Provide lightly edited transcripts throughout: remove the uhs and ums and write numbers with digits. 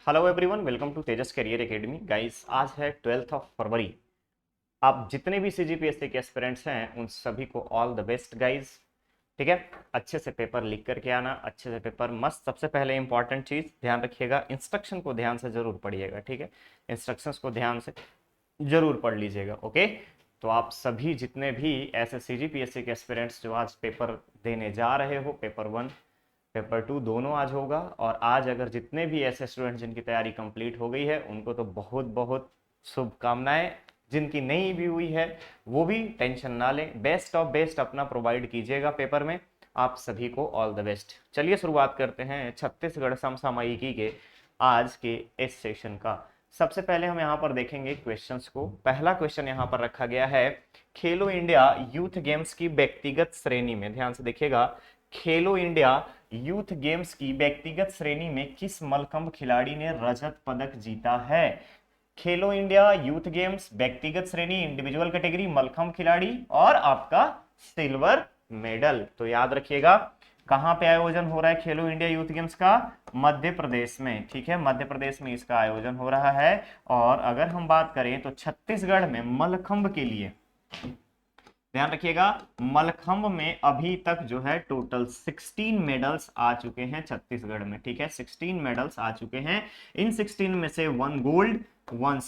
Hello everyone, welcome to Tejas career academy. Guys, आज है 12 फरवरी। आप जितने भी सीजीपीएससी के एस्पिरेंट्स हैं उन सभी को ऑल द बेस्ट गाइस। ठीक है, अच्छे से पेपर लिख करके आना, अच्छे से पेपर मस्त। सबसे पहले इंपॉर्टेंट चीज ध्यान रखिएगा, इंस्ट्रक्शन को ध्यान से जरूर पढ़िएगा। ठीक है, इंस्ट्रक्शंस को ध्यान से जरूर पढ़ लीजिएगा। ओके, तो आप सभी जितने भी ऐसे सीजीपीएससी के एस्पिरेंट्स जो आज पेपर देने जा रहे हो, पेपर 1 पेपर 2 दोनों आज होगा। और आज अगर जितने भी ऐसे स्टूडेंट जिनकी तैयारी कंप्लीट हो गई है उनको तो बहुत बहुत शुभकामनाएं। जिनकी नहीं भी हुई है वो भी टेंशन ना लें, बेस्ट ऑफ बेस्ट अपना प्रोवाइड कीजिएगा पेपर में। आप सभी को ऑल द बेस्ट। चलिए शुरुआत करते हैं छत्तीसगढ़ समसामयिकी के आज के इस सेशन का। सबसे पहले हम यहाँ पर देखेंगे क्वेश्चंस को। पहला क्वेश्चन यहाँ पर रखा गया है, खेलो इंडिया यूथ गेम्स की व्यक्तिगत श्रेणी में, ध्यान से देखिएगा, खेलो इंडिया यूथ गेम्स की व्यक्तिगत श्रेणी में किस मलखंभ खिलाड़ी ने रजत पदक जीता है। खेलो इंडिया यूथ गेम्स व्यक्तिगत श्रेणी, इंडिविजुअल कैटेगरी, मलखंभ खिलाड़ी और आपका सिल्वर मेडल। तो याद रखिएगा, कहां पे आयोजन हो रहा है खेलो इंडिया यूथ गेम्स का? मध्य प्रदेश में। ठीक है, मध्य प्रदेश में इसका आयोजन हो रहा है। और अगर हम बात करें तो छत्तीसगढ़ में मलखंभ के लिए ध्यान रखिएगा, मलखंभ में अभी तक जो है टोटल 16 मेडल्स आ चुके हैं छत्तीसगढ़ में। ठीक है, 16 मेडल्स आ चुके हैं। इन 16 में से 1 गोल्ड, 1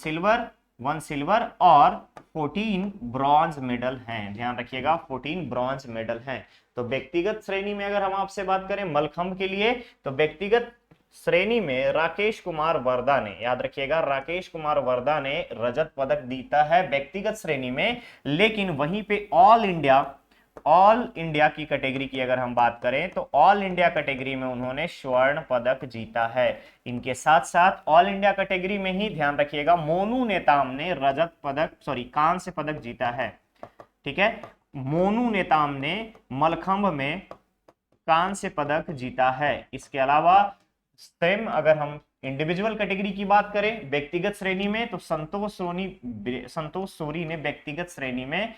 सिल्वर और 14 ब्रॉन्ज मेडल हैं। ध्यान रखिएगा, 14 ब्रॉन्ज मेडल हैं। तो व्यक्तिगत श्रेणी में अगर हम आपसे बात करें मलखंभ के लिए, तो व्यक्तिगत श्रेणी में राकेश कुमार वर्दा ने, याद रखिएगा, राकेश कुमार वर्दा ने रजत पदक जीता है व्यक्तिगत श्रेणी में। लेकिन वहीं पे ऑल इंडिया की कैटेगरी की अगर हम बात करें तो ऑल इंडिया कैटेगरी में उन्होंने स्वर्ण पदक जीता है। इनके साथ साथ ऑल इंडिया कैटेगरी में ही ध्यान रखिएगा मोनू नेताम ने कांस्य पदक जीता है। ठीक है, मोनू नेताम ने मलखंभ में कांस्य पदक जीता है। इसके अलावा सेम अगर हम इंडिविजुअल कैटेगरी की बात करें व्यक्तिगत श्रेणी में, तो संतोष सोरी ने व्यक्तिगत श्रेणी में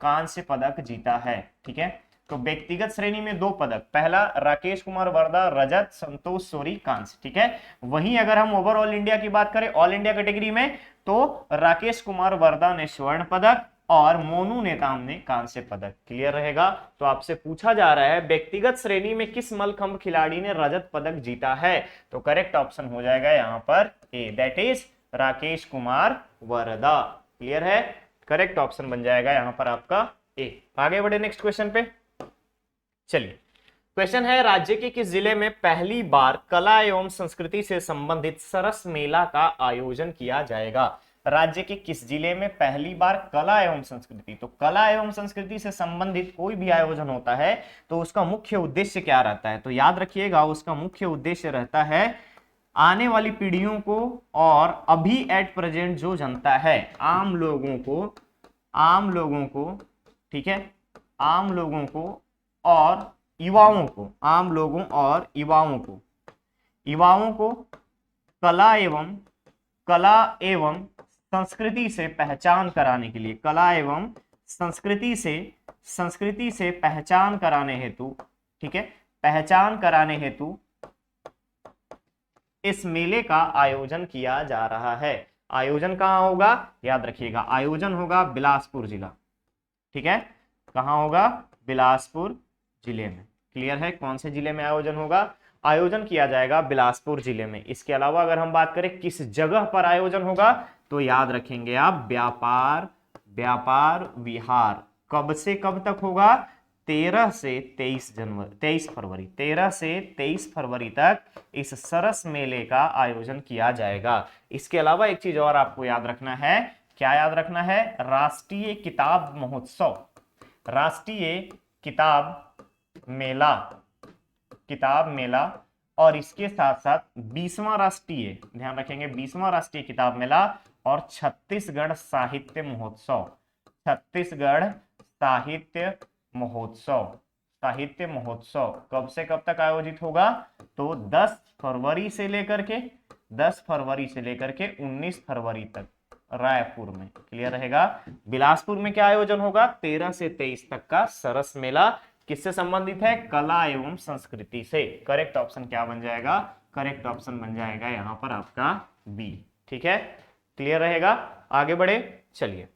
कांस्य पदक जीता है। ठीक है, तो व्यक्तिगत श्रेणी में 2 पदक, पहला राकेश कुमार वर्दा रजत, संतोष सोरी कांस्य। ठीक है, वहीं अगर हम ओवरऑल इंडिया की बात करें ऑल इंडिया कैटेगरी में, तो राकेश कुमार वर्दा ने स्वर्ण पदक और मोनू नेताम ने कांस्य पदक। क्लियर रहेगा? तो आपसे पूछा जा रहा है व्यक्तिगत श्रेणी में किस मलखंभ खिलाड़ी ने रजत पदक जीता है, तो करेक्ट ऑप्शन हो जाएगा यहां पर A, that is Rakesh Kumar Varda. Clear है? करेक्ट ऑप्शन बन जाएगा यहां पर आपका ए। आगे बढ़े नेक्स्ट क्वेश्चन पे। चलिए, क्वेश्चन है, राज्य के किस जिले में पहली बार कला एवं संस्कृति से संबंधित सरस मेला का आयोजन किया जाएगा? राज्य के किस जिले में पहली बार कला एवं संस्कृति, तो कला एवं संस्कृति से संबंधित कोई भी आयोजन होता है तो उसका मुख्य उद्देश्य क्या रहता है? तो याद रखिएगा, उसका मुख्य उद्देश्य रहता है आने वाली पीढ़ियों को और अभी एट प्रेजेंट जो जनता है, आम लोगों को, ठीक है, आम लोगों को और युवाओं को कला एवं संस्कृति से पहचान कराने के लिए, कला एवं संस्कृति से पहचान कराने हेतु, ठीक है, पहचान कराने हेतु इस मेले का आयोजन किया जा रहा है। आयोजन कहां होगा? याद रखिएगा, आयोजन होगा बिलासपुर जिला। ठीक है, कहां होगा? बिलासपुर जिले में। क्लियर है? कौन से जिले में आयोजन होगा? आयोजन किया जाएगा बिलासपुर जिले में। इसके अलावा अगर हम बात करें किस जगह पर आयोजन होगा, तो याद रखेंगे आप व्यापार विहार। कब से कब तक होगा? 13 से 23 फरवरी तक इस सरस मेले का आयोजन किया जाएगा। इसके अलावा एक चीज और आपको याद रखना है। क्या याद रखना है? राष्ट्रीय किताब महोत्सव, राष्ट्रीय किताब मेला और इसके साथ साथ 20वां राष्ट्रीय, ध्यान रखेंगे, 20वां राष्ट्रीय किताब मेला और छत्तीसगढ़ साहित्य महोत्सव कब से कब तक आयोजित होगा? तो 10 फरवरी से लेकर के 19 फरवरी तक रायपुर में। क्लियर रहेगा? बिलासपुर में क्या आयोजन होगा? 13 से 23 तक का सरस मेला। किससे संबंधित है? कला एवं संस्कृति से। करेक्ट ऑप्शन क्या बन जाएगा? करेक्ट ऑप्शन बन जाएगा यहाँ पर आपका बी। ठीक है, क्लियर रहेगा। आगे बढ़े, चलिए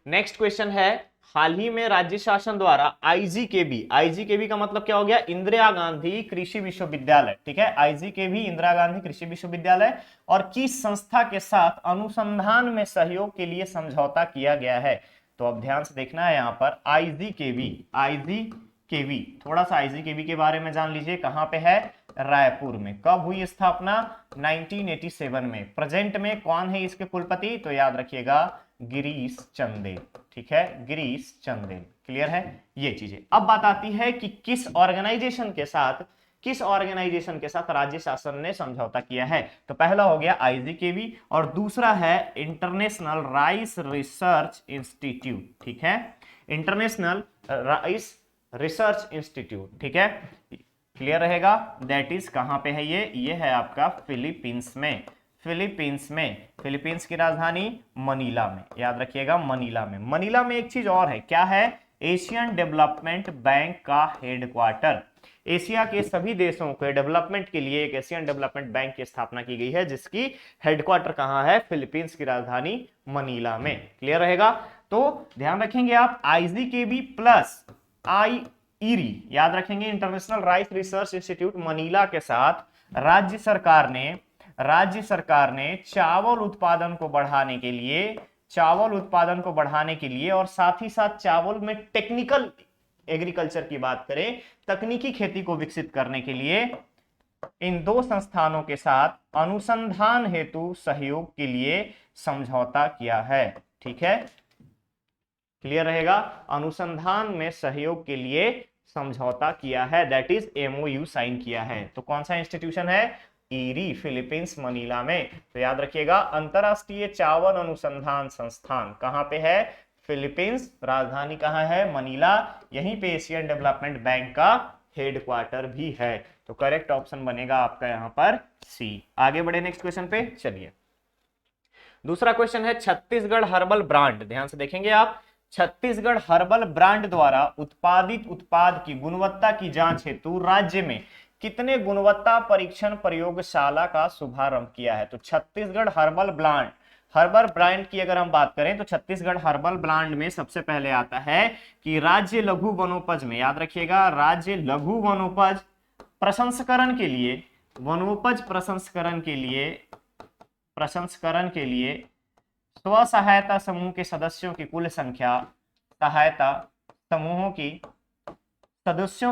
नेक्स्ट क्वेश्चन है, हाल ही में राज्य शासन द्वारा आईजीकेबी का मतलब क्या हो गया, इंदिरा गांधी कृषि विश्वविद्यालय, ठीक है, आईजीकेबी इंदिरा गांधी कृषि विश्वविद्यालय और किस संस्था के साथ अनुसंधान में सहयोग के लिए समझौता किया गया है। तो अब ध्यान से देखना है यहाँ पर आईजीकेबी, थोड़ा सा आईजीकेबी के बारे में जान लीजिए। कहां पे है, रायपुर में। कब हुई स्थापना, 1987 में। प्रेजेंट में कौन है इसके कुलपति, तो याद रखिएगा गिरीश चंदेल। ठीक है, गिरीश चंदेल। क्लियर है ये चीजें। अब बात आती है कि किस ऑर्गेनाइजेशन के साथ राज्य शासन ने समझौता किया है। तो पहला हो गया आईजीकेबी और दूसरा है इंटरनेशनल राइस रिसर्च इंस्टीट्यूट। ठीक है, इंटरनेशनल राइस रिसर्च इंस्टीट्यूट। ठीक है, क्लियर रहेगा। दैट इज कहां पे है ये है आपका फिलीपींस में। फिलीपींस की राजधानी मनीला में, याद रखिएगा मनीला में एक चीज और है, क्या है, एशियन डेवलपमेंट बैंक का हेडक्वार्टर। एशिया के सभी देशों के डेवलपमेंट के लिए एक एशियन डेवलपमेंट बैंक की स्थापना की गई है, जिसकी हेडक्वार्टर कहां है, फिलीपींस की राजधानी मनीला में। क्लियर रहेगा। तो ध्यान रखेंगे आप आईजीकेबी प्लस आईईरी, याद रखेंगे international rice research institute Manila के साथ राज्य सरकार ने चावल उत्पादन को बढ़ाने के लिए और साथ ही साथ चावल में टेक्निकल एग्रीकल्चर की बात करें, तकनीकी खेती को विकसित करने के लिए इन दो संस्थानों के साथ अनुसंधान हेतु सहयोग के लिए समझौता किया है। ठीक है, क्लियर रहेगा। अनुसंधान में सहयोग के लिए समझौता किया है, दैट इज एमओयू साइन किया है। तो कौन सा इंस्टीट्यूशन है, ईरी, फिलीपींस मनीला में। तो याद रखिएगा अंतरराष्ट्रीय चावल अनुसंधान संस्थान कहां पे है, फिलीपींस, राजधानी कहां है, मनीला। यहीं पे एशियन डेवलपमेंट बैंक का हेडक्वार्टर भी है। तो करेक्ट ऑप्शन बनेगा आपका यहां पर सी। आगे बढ़े नेक्स्ट क्वेश्चन पे, चलिए दूसरा क्वेश्चन है छत्तीसगढ़ हर्बल ब्रांड। ध्यान से देखेंगे आप, छत्तीसगढ़ हर्बल ब्रांड द्वारा उत्पादित उत्पाद की गुणवत्ता की जांच हेतु राज्य में कितने गुणवत्ता परीक्षण प्रयोगशाला का शुभारंभ किया है। तो छत्तीसगढ़ हर्बल ब्रांड की अगर हम बात करें तो छत्तीसगढ़ हर्बल ब्रांड में सबसे पहले आता है कि राज्य लघु वनोपज में, याद रखिएगा राज्य लघु वनोपज प्रसंस्करण के लिए स्व सहायता समूह के सदस्यों की कुल संख्या, सदस्यों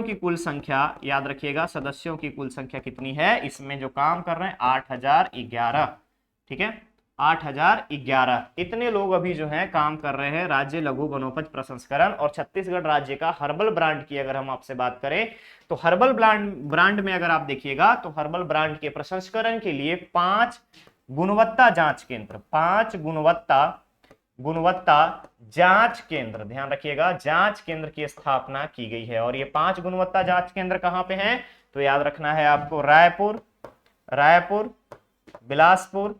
की कुल संख्या याद रखिएगा, सदस्यों की कुल संख्या कितनी है, इसमें जो काम कर रहे हैं 8011। ठीक है, 8011 इतने लोग अभी जो हैं काम कर रहे हैं राज्य लघु वनोपज प्रसंस्करण। और छत्तीसगढ़ राज्य का हर्बल ब्रांड की अगर हम आपसे बात करें तो हर्बल ब्रांड में अगर आप देखिएगा तो हर्बल ब्रांड के प्रसंस्करण के लिए 5 गुणवत्ता जांच केंद्र, ध्यान रखिएगा जांच केंद्र की स्थापना की गई है। और ये 5 गुणवत्ता जांच केंद्र कहां पे हैं, तो याद रखना है आपको रायपुर, बिलासपुर,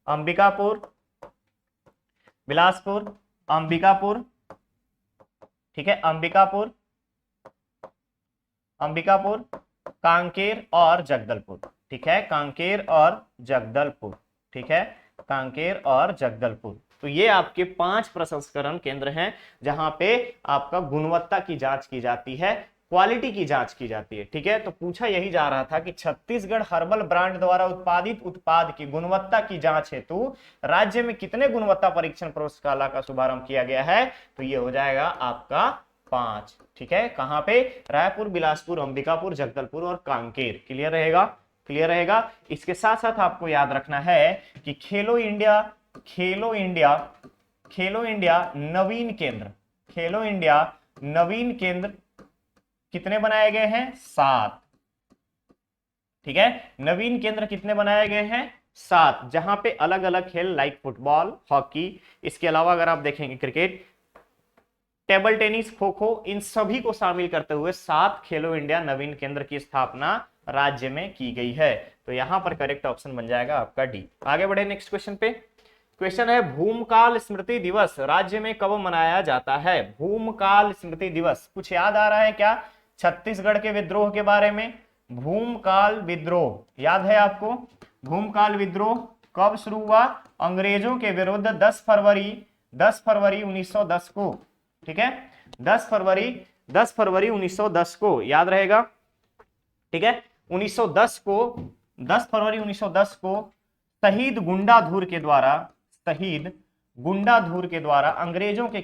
अंबिकापुर, ठीक है, अंबिकापुर, कांकेर और जगदलपुर। ठीक है, कांकेर और जगदलपुर। तो ये आपके 5 प्रसंस्करण केंद्र हैं जहां पे आपका गुणवत्ता की जांच की जाती है, क्वालिटी की जांच की जाती है। ठीक है, तो पूछा यही जा रहा था कि छत्तीसगढ़ हर्बल ब्रांड द्वारा उत्पादित उत्पाद की गुणवत्ता की जांच हेतु राज्य में कितने गुणवत्ता परीक्षण प्रयोगशाला का शुभारंभ किया गया है। तो ये हो जाएगा आपका 5। ठीक है, कहां पे, रायपुर, बिलासपुर, अंबिकापुर, जगदलपुर और कांकेर। क्लियर रहेगा। इसके साथ साथ आपको याद रखना है कि खेलो इंडिया नवीन केंद्र कितने बनाए गए हैं, 7। ठीक है, नवीन केंद्र कितने बनाए गए हैं, 7, जहां पे अलग अलग खेल लाइक फुटबॉल, हॉकी, इसके अलावा अगर आप देखेंगे cricket, table tennis, kho kho, इन सभी को शामिल करते हुए 7 खेलो इंडिया नवीन केंद्र की स्थापना राज्य में की गई है। तो यहां पर करेक्ट ऑप्शन बन जाएगा आपका डी। आगे बढ़े नेक्स्ट क्वेश्चन पे। क्वेश्चन है भूमकाल स्मृति दिवस राज्य में कब मनाया जाता है? भूमकाल स्मृति दिवस कुछ याद आ रहा है क्या? छत्तीसगढ़ के विद्रोह के बारे में। भूमकाल विद्रोह याद है आपको? भूमकाल विद्रोह कब शुरू हुआ? अंग्रेजों के विरुद्ध 10 फरवरी 1910 को। ठीक है, 10 फरवरी 1910 को याद रहेगा। ठीक है, 1910 को 10 फरवरी 1910 को शहीद गुंडाधुर के द्वारा अंग्रेजों के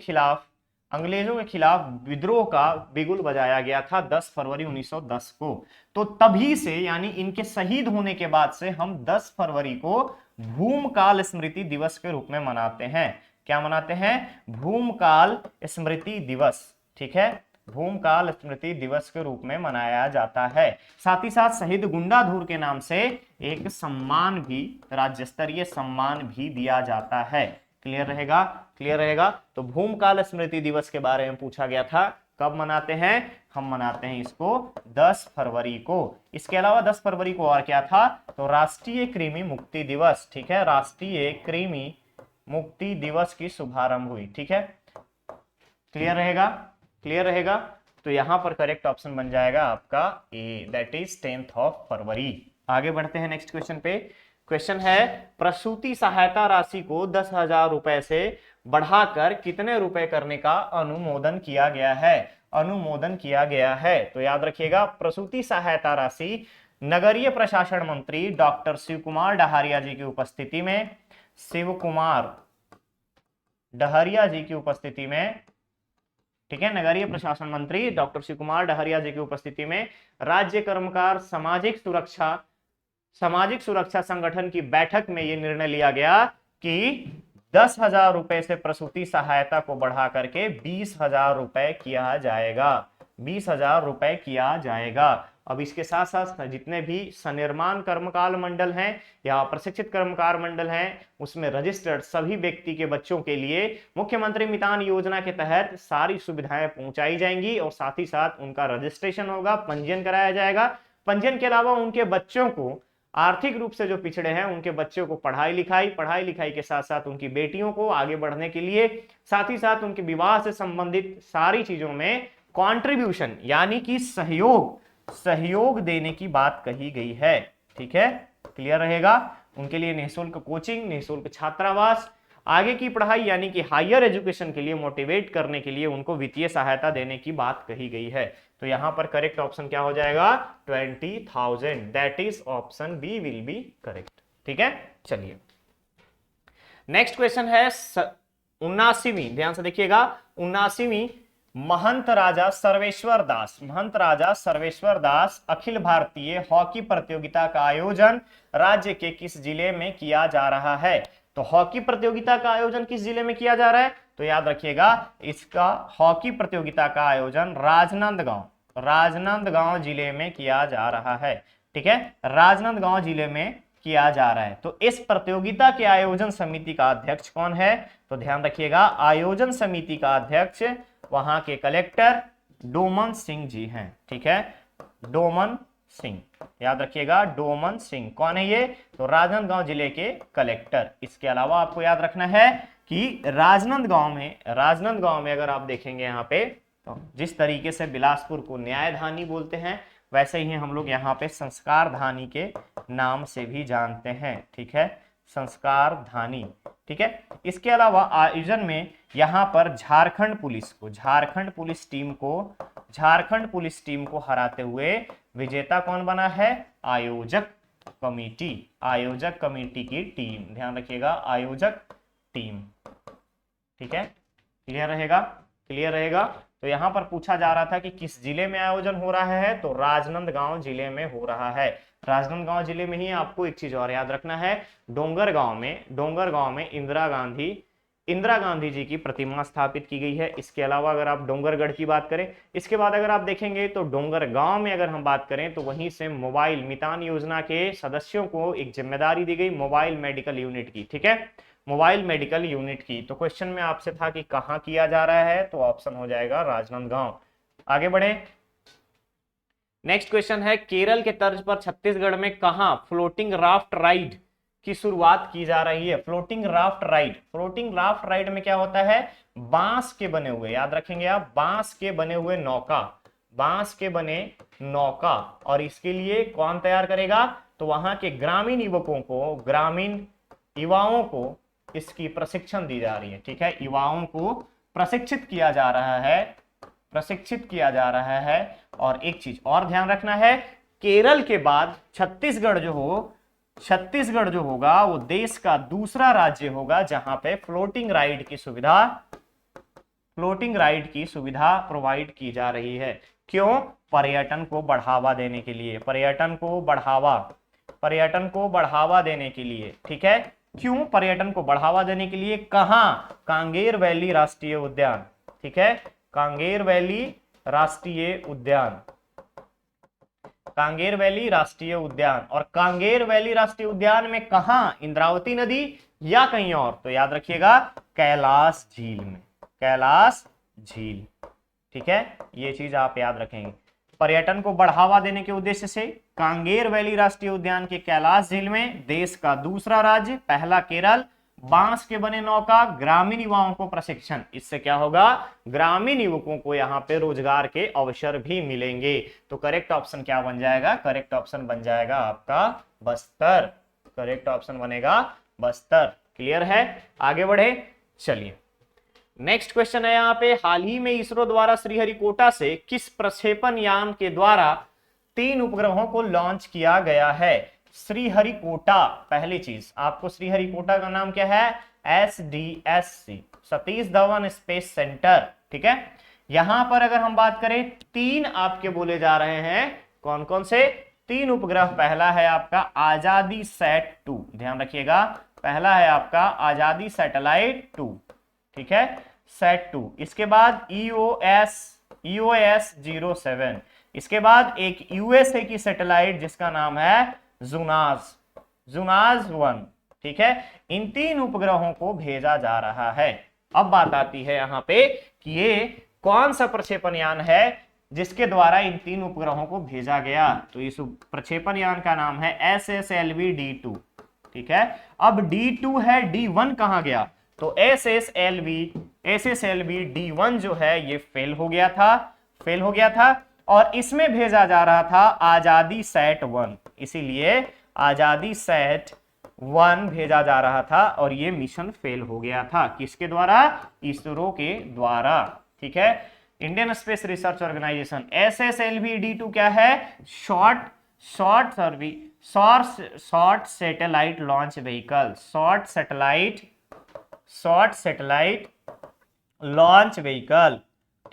खिलाफ विद्रोह का बिगुल बजाया गया था 10 फरवरी 1910 को। तो तभी से यानी इनके शहीद होने के बाद से हम 10 फरवरी को भूमकाल स्मृति दिवस के रूप में मनाते हैं। क्या मनाते हैं? भूमकाल स्मृति दिवस। ठीक है, भूमकाल स्मृति दिवस के रूप में मनाया जाता है। साथ ही साथ शहीद गुंडाधुर के नाम से एक सम्मान भी, राज्य स्तरीय सम्मान भी दिया जाता है। क्लियर रहेगा? क्लियर रहेगा। तो भूमकाल स्मृति दिवस के बारे में पूछा गया था, कब मनाते हैं? हम मनाते हैं इसको 10 फरवरी को। इसके अलावा 10 फरवरी को और क्या था? तो राष्ट्रीय कृमि मुक्ति दिवस। ठीक है, राष्ट्रीय कृमि मुक्ति दिवस की शुभारंभ हुई। ठीक है, क्लियर रहेगा? क्लियर रहेगा। तो यहां पर करेक्ट ऑप्शन बन जाएगा आपका ए, दैट इज 10 फरवरी। आगे बढ़ते हैं नेक्स्ट क्वेश्चन पे। क्वेश्चन है प्रसूति सहायता राशि को 10,000 रुपए से बढ़ाकर कितने रुपए करने का अनुमोदन किया गया है? अनुमोदन किया गया है। तो याद रखिएगा, प्रसूति सहायता राशि नगरीय प्रशासन मंत्री डॉक्टर शिव कुमार डहरिया जी की उपस्थिति में, ठीक है, नगरीय प्रशासन मंत्री डॉक्टर शिव कुमार डहरिया जी की उपस्थिति में राज्य कर्मकार सामाजिक सुरक्षा संगठन की बैठक में यह निर्णय लिया गया कि 10,000 रुपए से प्रसूति सहायता को बढ़ा करके 20,000 रुपए किया जाएगा। 20,000 रुपए किया जाएगा। अब इसके साथ साथ जितने भी सनिर्माण कर्मकार मंडल हैं या प्रशिक्षित कर्मकार मंडल हैं, उसमें रजिस्टर्ड सभी व्यक्ति के बच्चों के लिए मुख्यमंत्री मितान योजना के तहत सारी सुविधाएं पहुंचाई जाएंगी और साथ ही साथ उनका रजिस्ट्रेशन होगा, पंजीयन कराया जाएगा। पंजीयन के अलावा उनके बच्चों को, आर्थिक रूप से जो पिछड़े हैं उनके बच्चों को पढ़ाई लिखाई के साथ साथ उनकी बेटियों को आगे बढ़ने के लिए, साथ ही साथ उनके विवाह से संबंधित सारी चीजों में कॉन्ट्रीब्यूशन यानी कि सहयोग देने की बात कही गई है। ठीक है, क्लियर रहेगा। उनके लिए निःशुल्क कोचिंग, निःशुल्क छात्रावास, आगे की पढ़ाई यानी कि हायर एजुकेशन के लिए मोटिवेट करने के लिए उनको वित्तीय सहायता देने की बात कही गई है। तो यहां पर करेक्ट ऑप्शन क्या हो जाएगा? 20,000, that is option B will be correct. ठीक है, चलिए नेक्स्ट क्वेश्चन है 79वीं, ध्यान से देखिएगा, 79वीं महंत राजा सर्वेश्वर दास अखिल भारतीय हॉकी प्रतियोगिता का आयोजन राज्य के किस जिले में किया जा रहा है? तो हॉकी प्रतियोगिता का आयोजन किस जिले में किया जा रहा है? तो याद रखिएगा, इसका हॉकी प्रतियोगिता का आयोजन राजनांदगांव जिले में किया जा रहा है। ठीक है, राजनांदगांव जिले में किया जा रहा है। तो इस प्रतियोगिता के आयोजन समिति का अध्यक्ष कौन है? तो ध्यान रखिएगा, आयोजन समिति का अध्यक्ष वहां के कलेक्टर डोमन सिंह जी हैं। ठीक है, डोमन सिंह, याद रखिएगा, डोमन सिंह कौन है ये? तो राजनांदगांव जिले के कलेक्टर। इसके अलावा आपको याद रखना है कि राजनांदगांव में अगर आप देखेंगे यहाँ पे, तो जिस तरीके से बिलासपुर को न्यायधानी बोलते हैं, वैसे ही हम लोग यहाँ पे संस्कार धानी के नाम से भी जानते हैं। ठीक है, संस्कार धानी। ठीक है, इसके अलावा आयोजन में यहाँ पर झारखंड पुलिस टीम को हराते हुए विजेता कौन बना है? आयोजक कमेटी की टीम। ध्यान रखिएगा, आयोजक टीम। ठीक है, क्लियर रहेगा। तो यहां पर पूछा जा रहा था कि किस जिले में आयोजन हो रहा है? तो राजनांदगांव जिले में हो रहा है। राजनांदगांव जिले में ही आपको एक चीज और याद रखना है, डोंगरगांव में इंदिरा गांधी जी की प्रतिमा स्थापित की गई है। इसके अलावा अगर आप डोंगरगढ़ की बात करें, इसके बाद अगर आप देखेंगे तो डोंगरगांव में अगर हम बात करें तो वहीं से मोबाइल मितान योजना के सदस्यों को एक जिम्मेदारी दी गई मोबाइल मेडिकल यूनिट की। ठीक है, मोबाइल मेडिकल यूनिट की। तो क्वेश्चन में आपसे था कि कहां किया जा रहा है, तो ऑप्शन हो जाएगा राजनांदगांव। आगे बढ़े, नेक्स्ट क्वेश्चन है केरल के तर्ज पर छत्तीसगढ़ में कहां फ्लोटिंग राफ्ट राइड की शुरुआत की जा रही है। Floating raft ride, floating raft ride में क्या होता है, बांस के बने हुए, याद रखेंगे आप, बांस के बने हुए नौका, बांस के बने नौका, और इसके लिए कौन तैयार करेगा, तो वहां के ग्रामीण युवकों को, ग्रामीण युवाओं को इसकी प्रशिक्षण दी जा रही है। ठीक है, युवाओं को प्रशिक्षित किया जा रहा है, प्रशिक्षित किया जा रहा है। और एक चीज और ध्यान रखना है, केरल के बाद छत्तीसगढ़ जो हो, छत्तीसगढ़ जो होगा वो देश का दूसरा राज्य होगा जहां पे फ्लोटिंग राइड की सुविधा, फ्लोटिंग राइड की सुविधा प्रोवाइड की जा रही है। क्यों, पर्यटन को बढ़ावा देने के लिए, पर्यटन को बढ़ावा, पर्यटन को बढ़ावा देने के लिए। ठीक है, क्यों पर्यटन को बढ़ावा देने के लिए, कहां, कांगेर वैली राष्ट्रीय उद्यान। ठीक है, कांगेर वैली राष्ट्रीय उद्यान, कांगेर वैली राष्ट्रीय उद्यान। और कांगेर वैली राष्ट्रीय उद्यान में कहां, इंद्रावती नदी या कहीं और, तो याद रखिएगा कैलाश झील में, कैलाश झील। ठीक है, ये चीज आप याद रखेंगे। पर्यटन को बढ़ावा देने के उद्देश्य से कांगेर वैली राष्ट्रीय उद्यान के कैलाश झील में देश का दूसरा राज्य, पहला केरल, बांस के बने नौका, ग्रामीण युवाओं को प्रशिक्षण। इससे क्या होगा, ग्रामीण युवकों को यहाँ पे रोजगार के अवसर भी मिलेंगे। तो करेक्ट ऑप्शन क्या बन जाएगा, करेक्ट ऑप्शन बन जाएगा आपका बस्तर, करेक्ट ऑप्शन बनेगा बस्तर। क्लियर है, आगे बढ़े, चलिए नेक्स्ट क्वेश्चन है यहाँ पे, हाल ही में इसरो द्वारा श्रीहरिकोटा से किस प्रक्षेपण यान के द्वारा 3 उपग्रहों को लॉन्च किया गया है। श्रीहरिकोटा, पहली चीज आपको श्रीहरिकोटा का नाम क्या है, SDSC, Satish Dhawan space centre. ठीक है, यहां पर अगर हम बात करें 3 आपके बोले जा रहे हैं, कौन कौन से 3 उपग्रह, पहला है आपका आजादी सैट 2, ध्यान रखिएगा, पहला है आपका आजादी सैटेलाइट 2। ठीक है, सेट 2, इसके बाद EOS 07, इसके बाद एक USA की सैटेलाइट जिसका नाम है जुनाज, जुनाज 1। ठीक है, इन 3 उपग्रहों को भेजा जा रहा है। अब बात आती है यहाँ पे कि ये कौन सा प्रक्षेपण यान है जिसके द्वारा इन 3 उपग्रहों को भेजा गया, तो इस प्रक्षेपण यान का नाम है SSLV D2। ठीक है, अब D2 है, D1 कहां गया, तो SSLV D1 जो है ये फेल हो गया था, फेल हो गया था, और इसमें भेजा जा रहा था आजादी सैट 1, इसीलिए आजादी सैट 1 भेजा जा रहा था और ये मिशन फेल हो गया था। किसके द्वारा, इसरो के द्वारा। ठीक है, Indian space research organisation. SSLV D2 क्या है, short satellite launch vehicle, short satellite launch vehicle.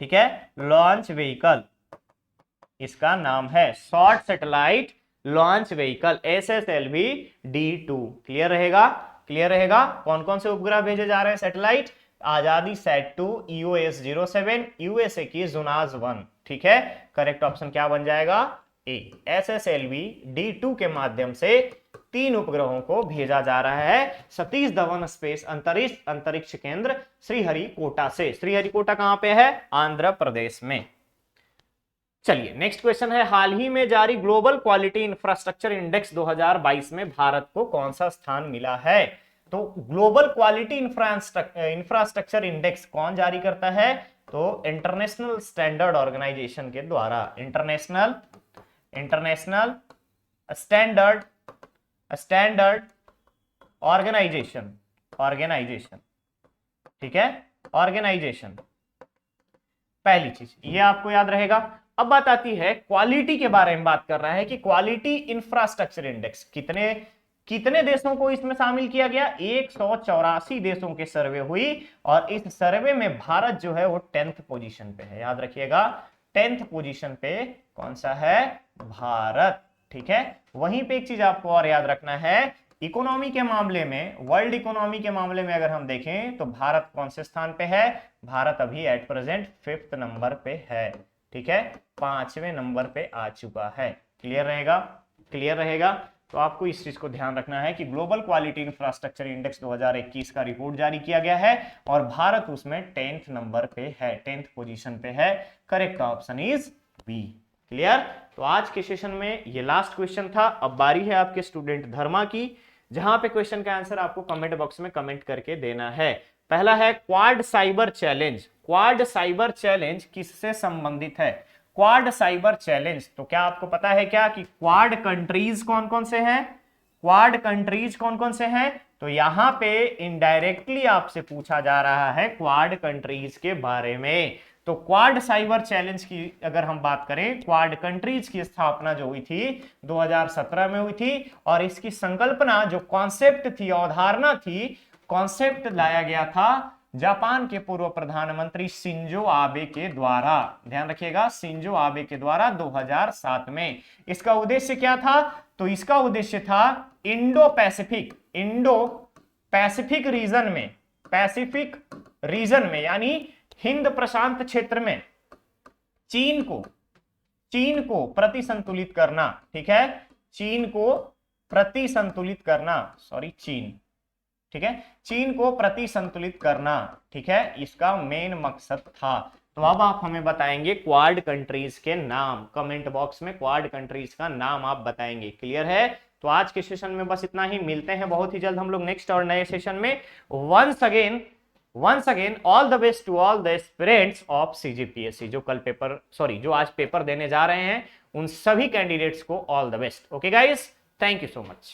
ठीक है, लॉन्च व्हीकल इसका नाम है, short satellite launch vehicle SSLV D2। Clear रहेगा, क्लियर रहेगा। कौन कौन से उपग्रह भेजे जा रहे हैं सैटेलाइट, आजादी सैट 2, EOS 07, USA की जुनाज 1। ठीक है, करेक्ट ऑप्शन क्या बन जाएगा, ए, SSLV D2 के माध्यम से 3 उपग्रहों को भेजा जा रहा है सतीश धवन स्पेस अंतरिक्ष केंद्र श्रीहरिकोटा से। श्रीहरिकोटा कहां पे है, आंध्र प्रदेश में। चलिए नेक्स्ट क्वेश्चन है, हाल ही में जारी ग्लोबल क्वालिटी इंफ्रास्ट्रक्चर इंडेक्स 2022 में भारत को कौन सा स्थान मिला है। तो ग्लोबल क्वालिटी इंफ्रास्ट्रक्चर इंडेक्स कौन जारी करता है, तो इंटरनेशनल स्टैंडर्ड ऑर्गेनाइजेशन के द्वारा, इंटरनेशनल स्टैंडर्ड ऑर्गेनाइजेशन, ठीक है, ऑर्गेनाइजेशन, पहली चीज ये आपको याद रहेगा। अब बात आती है क्वालिटी के बारे में, बात कर रहा है कि क्वालिटी इंफ्रास्ट्रक्चर इंडेक्स कितने देशों को इसमें शामिल किया गया, 184 देशों के सर्वे हुई और इस सर्वे में भारत जो है वो 10th पोजीशन पे है। याद रखिएगा 10th पोजीशन पे कौन सा है, भारत। ठीक है, वहीं पे एक चीज आपको और याद रखना है, इकोनॉमी के मामले में, वर्ल्ड इकोनॉमी के मामले में अगर हम देखें तो भारत कौन से स्थान पे है, भारत अभी एट प्रेजेंट 5th नंबर पे है। ठीक है, 5वें नंबर पे आ चुका है। क्लियर रहेगा, क्लियर रहेगा। तो आपको इस चीज को ध्यान रखना है कि ग्लोबल क्वालिटी इंफ्रास्ट्रक्चर इंडेक्स 2021 का रिपोर्ट जारी किया गया है और भारत उसमें 10th नंबर पे है, 10th पोजीशन पे है। Correct option is B. Clear. तो आज के सेशन में ये लास्ट क्वेश्चन था। अब बारी है आपके स्टूडेंट धर्मा की, जहां पे क्वेश्चन का आंसर आपको कमेंट बॉक्स में कमेंट करके देना है। पहला है quad cyber challenge. Quad cyber challenge किससे संबंधित है? क्वाड साइबर चैलेंज, तो क्या आपको पता है क्या कि क्वाड कंट्रीज कौन कौन से हैं? क्वाड कंट्रीज कौन कौन से हैं? तो यहां पे इनडायरेक्टली आपसे पूछा जा रहा है क्वाड कंट्रीज के बारे में। तो क्वाड साइबर चैलेंज की अगर हम बात करें, क्वाड कंट्रीज की स्थापना जो हुई थी 2017 में हुई थी, और इसकी संकल्पना जो कॉन्सेप्ट थी, अवधारणा थी, कॉन्सेप्ट लाया गया था जापान के पूर्व प्रधानमंत्री शिंजो आबे के द्वारा। ध्यान रखिएगा, शिंजो आबे के द्वारा 2007 में। इसका उद्देश्य क्या था? तो इसका उद्देश्य था इंडो पैसिफिक रीजन में, पैसिफिक रीजन में यानी हिंद प्रशांत क्षेत्र में चीन को प्रतिसंतुलित करना। ठीक है, चीन को प्रतिसंतुलित करना, ठीक है, चीन को प्रतिसंतुलित करना। ठीक है, इसका मेन मकसद था। तो अब आप हमें बताएंगे क्वाड कंट्रीज के नाम, कमेंट बॉक्स में क्वाड कंट्रीज का नाम आप बताएंगे। क्लियर है? तो आज के सेशन में बस इतना ही, मिलते हैं बहुत ही जल्द हम लोग नेक्स्ट और नए सेशन में। Once again all the best to all the aspirants of CGPSC, जो आज पेपर देने जा रहे हैं उन सभी कैंडिडेट्स को all the best. Okay guys, thank you so much.